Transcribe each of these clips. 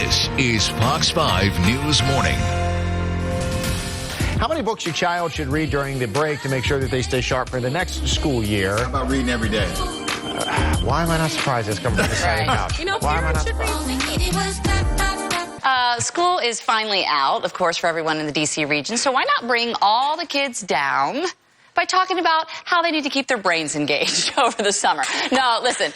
This is Fox 5 News Morning. How many books your child should read during the break to make sure that they stay sharp for the next school year? How about reading every day? Why am I not surprised it's coming from the side couch? You know, Why am I not parents should surprised? School is finally out, of course, for everyone in the D.C. region. So why not bring all the kids down by talking about how they need to keep their brains engaged over the summer? No, listen,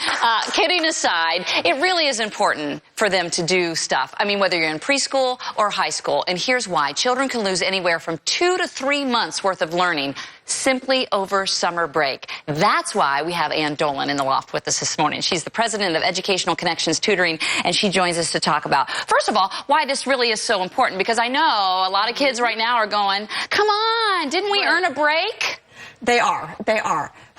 kidding aside, it really is important for them to do stuff. I mean, whether you're in preschool or high school. And here's why. Children can lose anywhere from 2 to 3 months worth of learning simply over summer break. That's why we have Dolin in the loft with us this morning. She's the president of Educational Connections Tutoring, and she joins us to talk about, first of all, why this really is so important. Because I know a lot of kids right now are going, come on, didn't we earn a break? They are.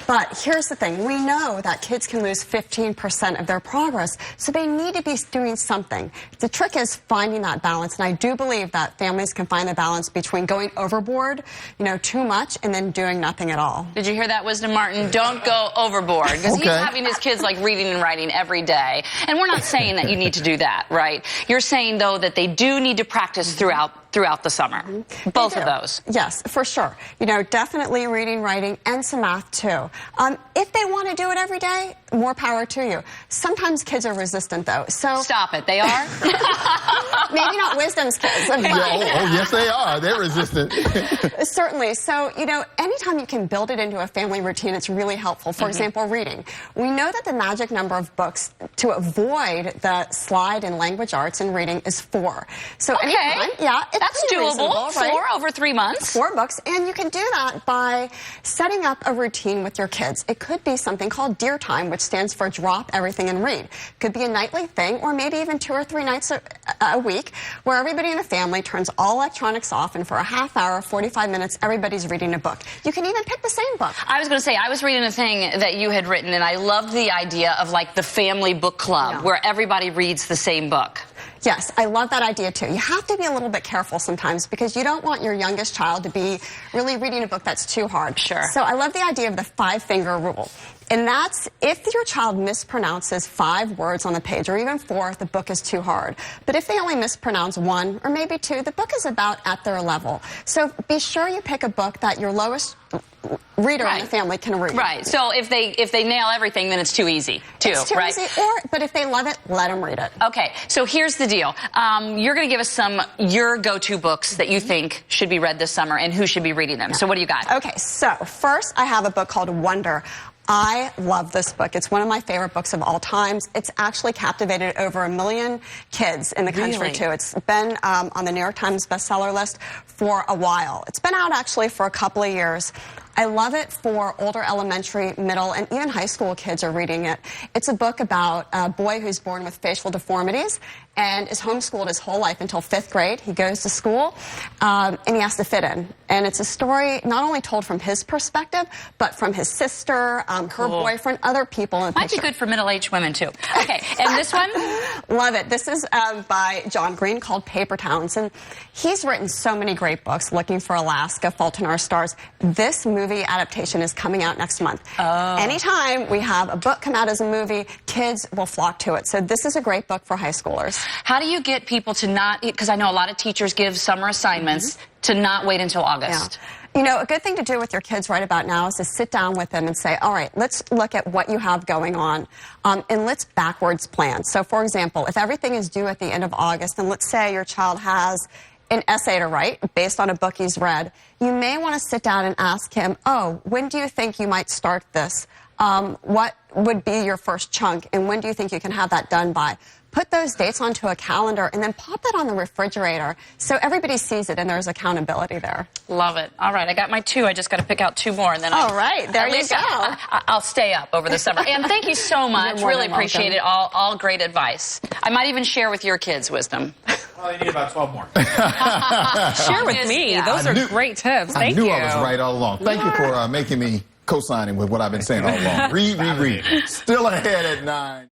But here's the thing. We know that kids can lose 15% of their progress, so they need to be doing something. The trick is finding that balance, and I do believe that families can find the balance between going overboard, too much, and then doing nothing at all. Did you hear that, Wisdom Martin? Don't go overboard, because he's having his kids, reading and writing every day. And we're not saying that you need to do that, right? You're saying, though, that they do need to practice throughout the summer. Both of those. Yes, for sure. Definitely reading, writing, and some math, too. If they want to do it every day, more power to you. Sometimes kids are resistant, though. So stop it. They are? Maybe not Wisdom's kids. Yes, they are. They're resistant. Certainly. So, anytime you can build it into a family routine, it's really helpful. For example, reading. We know that the magic number of books to avoid the slide in language arts and reading is 4. So anytime, that's doable. Right? 4 over 3 months. 4 books, and you can do that by setting up a routine with your kids. It could be something called Dear Time, which stands for drop everything and read. Could be a nightly thing, or maybe even 2 or 3 nights a week, where everybody in the family turns all electronics off, and for a half hour, 45 minutes, everybody's reading a book. You can even pick the same book. I was going to say, I was reading a thing that you had written, and I loved the idea of the family book club, where everybody reads the same book. Yes, I love that idea, too. You have to be a little bit careful sometimes because you don't want your youngest child to be really reading a book that's too hard. Sure. So I love the idea of the 5-finger rule. And that's if your child mispronounces 5 words on the page, or even 4, the book is too hard. But if they only mispronounce 1 or maybe 2, the book is about at their level. So be sure you pick a book that your lowest reader in the family can read. Right. So if they nail everything, then it's too easy, too. It's too easy. But if they love it, let them read it. Okay. So here's the deal. You're going to give us your go-to books that you think should be read this summer and who should be reading them. So what do you got? Okay. So first, I have a book called Wonder. I love this book. It's one of my favorite books of all times. It's actually captivated over 1 million kids in the country, too. It's been on the New York Times bestseller list for a while. It's been out, actually, for a couple of years. I love it for older elementary, middle, and even high school kids are reading it. It's a book about a boy who's born with facial deformities and is homeschooled his whole life until 5th grade. He goes to school, and he has to fit in. And it's a story not only told from his perspective, but from his sister, her boyfriend, other people in the picture. Might be good for middle-aged women, too. Okay, and this one? Love it. This is by John Green, called Paper Towns. And he's written so many great books, Looking for Alaska, Fault in Our Stars. This movie adaptation is coming out next month. Anytime we have a book come out as a movie, kids will flock to it. So this is a great book for high schoolers. How do you get people to not, because I know a lot of teachers give summer assignments, to not wait until August? A good thing to do with your kids right about now is to sit down with them and say, all right, let's look at what you have going on, and let's backwards plan. So, for example, if everything is due at the end of August, and let's say your child has an essay to write based on a book he's read, you may want to sit down and ask him, when do you think you might start this? What would be your first chunk, and when do you think you can have that done by? Put those dates onto a calendar and then pop that on the refrigerator so everybody sees it and there's accountability there. Love it. All right, I got my 2. I just got to pick out 2 more. And then all right, there you go. I'll stay up over the summer. And thank you so much. Really appreciate it. All great advice. I might even share with your kids, Wisdom. Well, they need about 12 more. Share with me. Yeah. Those are great tips. Thank you. I knew I was right all along. Thank you for making me co-signing with what I've been saying all along. Read. Still ahead at 9.